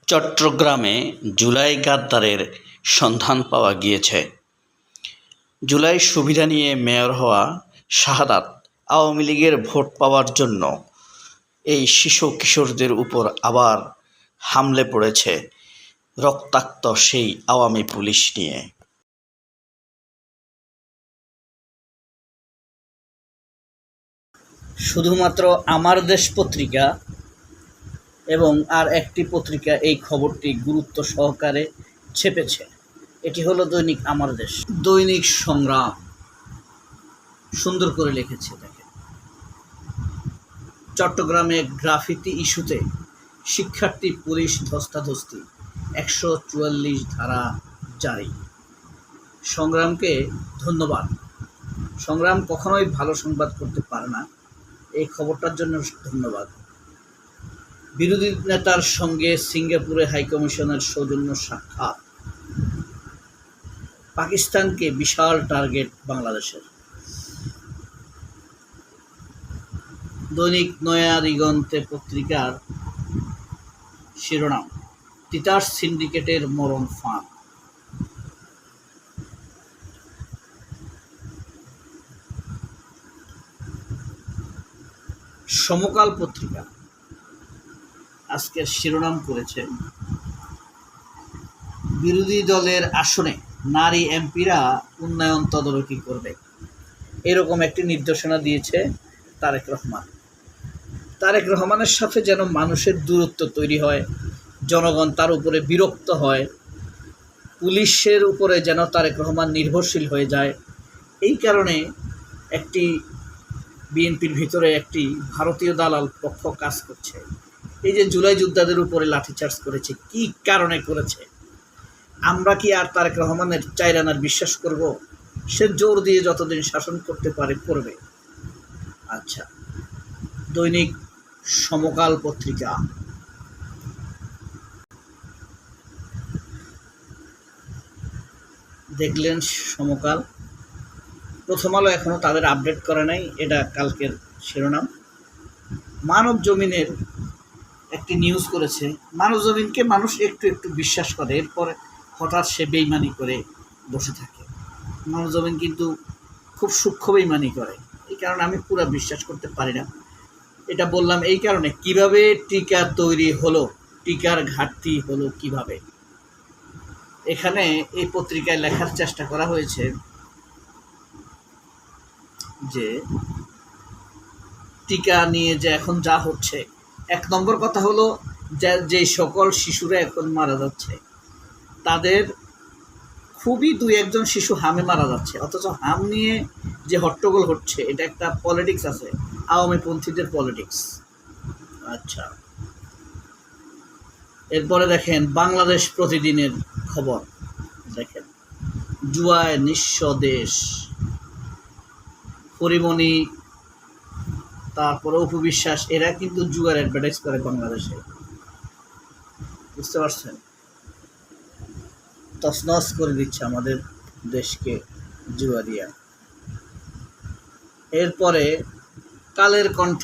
চট্টগ্রামে জুলাই গাদ্দারের সন্ধান পাওয়া গিয়েছে। জুলাই সুবিধা নিয়ে মেয়র হওয়া শাহাদাত আওয়ামী লীগের ভোট পাওয়ার জন্য এই শিশু কিশোরদের উপর আবার হামলে পড়েছে রক্তাক্ত সেই আওয়ামী পুলিশ নিয়ে। শুধুমাত্র আমার দেশ পত্রিকা এবং আর একটি পত্রিকা এই খবরটি গুরুত্ব সহকারে ছেপেছে। এটি হলো দৈনিক আমার দেশ। দৈনিক সংগ্রাম সুন্দর করে লিখেছে। দেখেন, চট্টগ্রামে গ্রাফিতি ইস্যুতে শিক্ষার্থী পুলিশ ধস্তাধস্তি, 144 ধারা জারি। সংগ্রামকে ধন্যবাদ। সংগ্রাম কখনোই ভালো সংবাদ করতে পারে না, এই খবরটার জন্য ধন্যবাদ। বিরোধী নেতার সঙ্গে সিঙ্গাপুরে হাইকমিশনের সৌজন্য সাক্ষাৎ। পাকিস্তানকে বিশাল টার্গেট বাংলাদেশের। দৈনিক নয়া দিগন্তে পত্রিকার শিরোনাম, তিতাস সিন্ডিকেটের মরণ ফাঁদ। সমকাল পত্রিকা আজকের শিরোনাম করেছে, বিরোধী দলের আসনে নারী এমপিরা উন্নয়ন তদারকি করবে। এরকম একটি নির্দেশনা দিয়েছে তারেক রহমান। তারেক রহমানের সাথে যেন মানুষের দূরত্ব তৈরি হয়, জনগণ তার উপরে বিরক্ত হয়, পুলিশের উপরে যেন তারেক রহমান নির্ভরশীল হয়ে যায়। এই কারণে একটি বিএনপির ভিতরে একটি ভারতীয় দালাল পক্ষ কাজ করছে। এই যে জুলাই যোদ্ধাদের উপরে লাঠিচার্জ করেছে, কি কারণে করেছে? আমরা কি আর তারেক রহমানের চাইরানার বিশ্বাস করব? সে জোর দিয়ে যতদিন শাসন করতে পারে করবে। আচ্ছা, দৈনিক সমকাল পত্রিকা দেখলেন, সমকাল। প্রথম আলো এখনো তাদের আপডেট করে নাই, এটা কালকের শিরোনাম। মানব জমিনের একটি নিউজ করেছে, মানব জমিনকে মানুষ একটু একটু বিশ্বাস করে, এরপরে হঠাৎ সে বেইমানি করে বসে থাকে। মানব জমিন কিন্তু খুব সূক্ষ্ম বেইমানি করে, এই কারণে আমি পুরো বিশ্বাস করতে পারি না। এটা বললাম এই কারণে, কিভাবে টিকা তৈরি হলো, টিকার ঘাটতি হলো কিভাবে। এখানে এই পত্রিকায় লেখার চেষ্টা করা হয়েছে যে টিকা নিয়ে যে এখন যা হচ্ছে, 1 নম্বর কথা হলো যে সকল শিশুরা এখন মারা যাচ্ছে তাদের খুবই 2-1 জন শিশু হামে মারা যাচ্ছে, অথচ হাম নিয়ে যে হট্টগোল হচ্ছে এটা একটা পলিটিক্স আছে, আওয়ামী পন্থীদের পলিটিক্স। আচ্ছা, এরপরে দেখেন বাংলাদেশ প্রতিদিনের খবর। দেখেন, জুয়ায় নিঃস্ব দেশ। পরিমণি, তারপরে উপবিশ্বাস, এরা কিন্তু জুয়ার অ্যাডভার্টাইজ করে বাংলাদেশে, বুঝতে পারছেন? তছনছ করে দিচ্ছে আমাদের দেশকে জুয়া দিয়া। এরপরে কালের কণ্ঠ,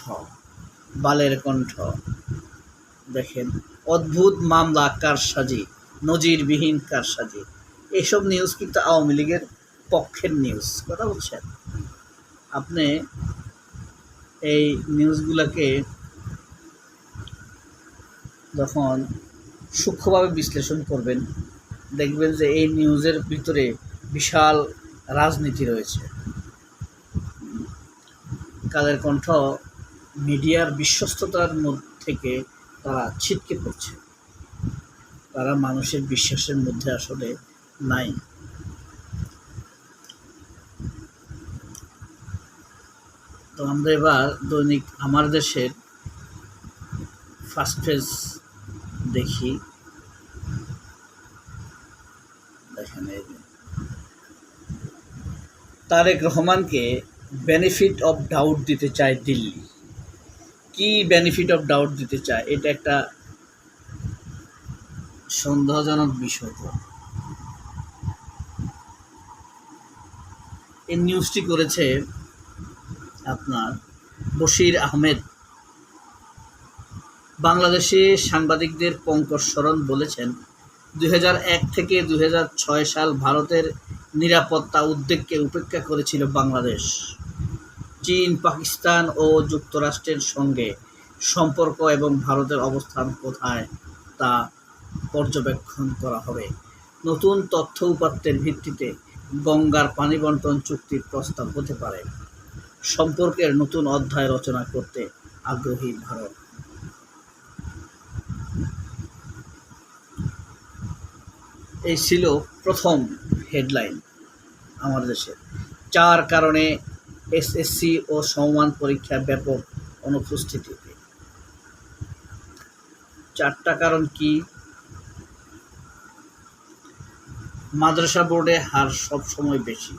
বালের কণ্ঠ। দেখেন, অদ্ভুত মামলা কারসাজি, নজিরবিহীন কারসাজি। এইসব নিউজ কিন্তু আওয়ামী লীগের পক্ষের নিউজ, কথা বলছেন আপনি। এই নিউজগুলোকে যখন সূক্ষ্মভাবে বিশ্লেষণ করবেন, দেখবেন যে এই নিউজের ভিতরে বিশাল রাজনীতি রয়েছে। কালের কণ্ঠ মিডিয়ার বিশ্বস্ততার মধ্যে থেকে তারা ছিটকে পড়ছে, তারা মানুষের বিশ্বাসের মধ্যে আসলে নাই। তো আমরা এবার দৈনিক আমার দেশের ফার্স্ট পেজ দেখি। দেখেন, তারেক রহমানকে বেনিফিট অফ ডাউট দিতে চায় দিল্লি। কি বেনিফিট অফ ডাউট দিতে চায়, এটা একটা সন্দেহজনক বিষয়। এই নিউজটি করেছে আপনার বশির আহমেদ। বাংলাদেশে সাংবাদিকদের পঙ্কজ শরণ বলেছেন, 2001 থেকে 2006 সাল ভারতের নিরাপত্তা উদ্বেগকে উপেক্ষা করেছিল বাংলাদেশ। চীন, পাকিস্তান ও যুক্তরাষ্ট্রের সঙ্গে সম্পর্ক এবং ভারতের অবস্থান কোথায় তা পর্যবেক্ষণ করা হবে। নতুন তথ্য উপাত্তের ভিত্তিতে গঙ্গার পানি বণ্টন চুক্তির প্রস্তাব হতে পারে। সম্পর্কের নতুন অধ্যায় রচনা করতে আগ্রহী ভারত। এই ছিল প্রথম হেডলাইন আমাদের দেশে। 4 কারণে এসএসসি ও সমমান পরীক্ষায় ব্যাপক অনুপস্থিতিতে। 4টা কারণ কি? মাদ্রাসা বোর্ডে হার সবসময় বেশি।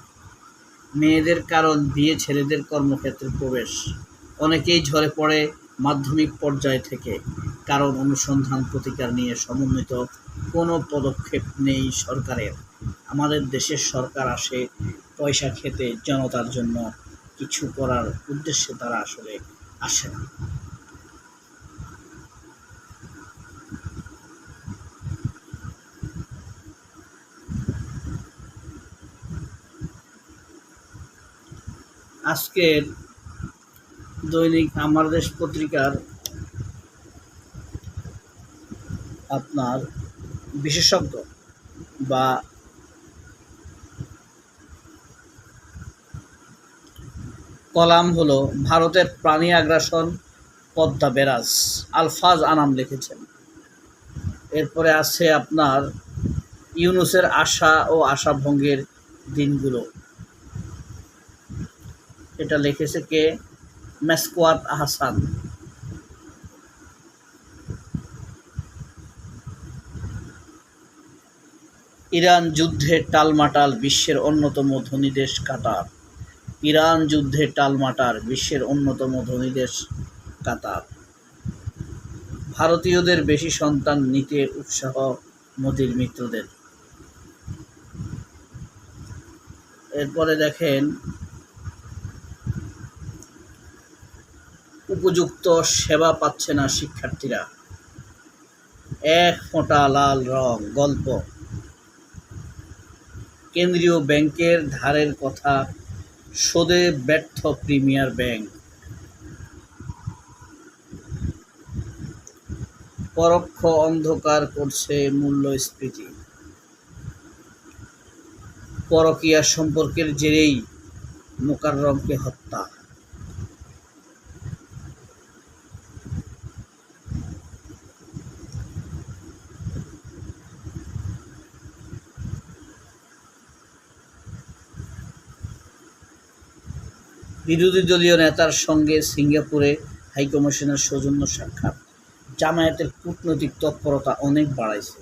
মেয়েদের কারণ বিয়ে, ছেলেদের কর্মক্ষেত্রে প্রবেশ। অনেকেই ঝরে পড়ে মাধ্যমিক পর্যায় থেকে। কারণ অনুসন্ধান প্রতিকার নিয়ে সমন্বিত কোনো পদক্ষেপ নেই সরকারের। আমাদের দেশের সরকার আসে পয়সা খেতে, জনতার জন্য কিছু করার উদ্দেশ্যে তারা আসলে আসে না। আজকের দৈনিক আমার দেশ পত্রিকার আপনার বিশেষজ্ঞ বা কলাম হলো ভারতের প্রাণী আগ্রাসন পদ্মা ব্যারাজ, আলফাজ আনাম লিখেছেন। এরপরে আছে আপনার ইউনূসের আশা ও আশাভঙ্গের দিনগুলো। এটা লিখেছে কে? মেসকাত আহসান। ইরান যুদ্ধে টালমাটাল, বিশ্বের অন্যতম ধনী দেশ কাতার। ইরান যুদ্ধে টালমাটাল, বিশ্বের অন্যতম ধনী দেশ কাতার। ভারতীয়দের বেশি সন্তান নিতে উৎসাহ মোদির মিত্রদের। এরপরে দেখেন, উপযুক্ত সেবা পাচ্ছে না শিক্ষার্থীরা, এক ফোঁটা লাল রং। গল্প, কেন্দ্রীয় ব্যাংকের ধারের কথা, শোধে ব্যর্থ প্রিমিয়ার ব্যাংক। পরোক্ষ অন্ধকার করছে মূল্যস্ফীতি। পরকীয়া সম্পর্কের জেরেই মোকাররমকে হত্যা। বিরোধী দলীয় নেতার সঙ্গে সিঙ্গাপুরে হাইকমিশনের সৌজন্য সাক্ষাৎ। জামায়াতের কূটনৈতিক তৎপরতা অনেক বাড়াইছে।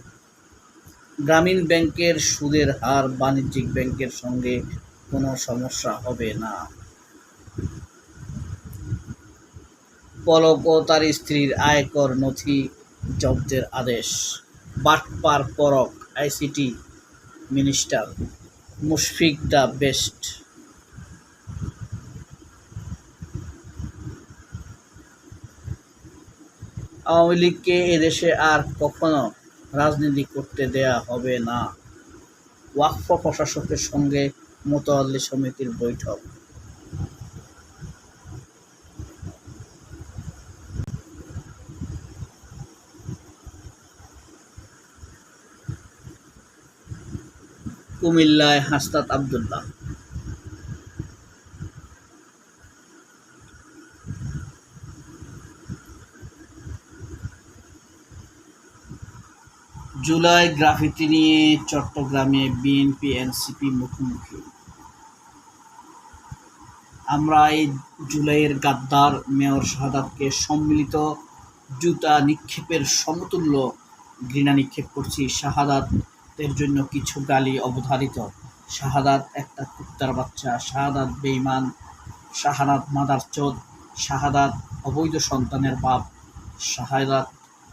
গ্রামীণ ব্যাংকের সুদের হার বাণিজ্যিক ব্যাংকের সঙ্গে কোনো সমস্যা হবে না। পলক ও তার স্ত্রীর আয়কর নথি জব্দের আদেশ। বাটপার Palak, ICT minister Mushfiq the best. Awami লীগকে এদেশে আর কখনো রাজনীতি করতে দেয়া হবে না। ওয়াকফ প্রশাসকের সঙ্গে মোতাওয়াল্লি সমিতির বৈঠক। কুমিল্লায় হাসনাত আব্দুল্লাহ। জুলাই গ্রাফিতি নিয়ে চট্টগ্রামে বিএনপি এনসিপি মুখোমুখি। আমরা এই জুলাইয়ের গাদ্দার মেয়র শাহাদাতকে সম্মিলিত জুতা নিক্ষেপের সমতুল্য ঘৃণা নিক্ষেপ করছি। শাহাদাতের জন্য কিছু গালি অবধারিত। শাহাদাত একটা কুত্তার বাচ্চা, শাহাদাত বেঈমান, শাহাদাত মাদারচোদ, শাহাদাত অবৈধ সন্তানের বাপ, শাহাদাত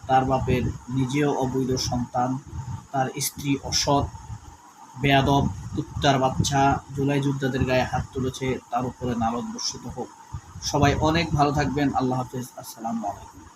তার বাপের নিজেও অবৈধ সন্তান, তার স্ত্রী অসৎ, বেয়াদব, কুত্তার বাচ্চা। জুলাই যোদ্ধাদের গায়ে হাত তুলেছে, তার উপরে নারদ বর্ষিত হোক। সবাই অনেক ভালো থাকবেন। আল্লাহ হাফেজ। আসসালামু আলাইকুম।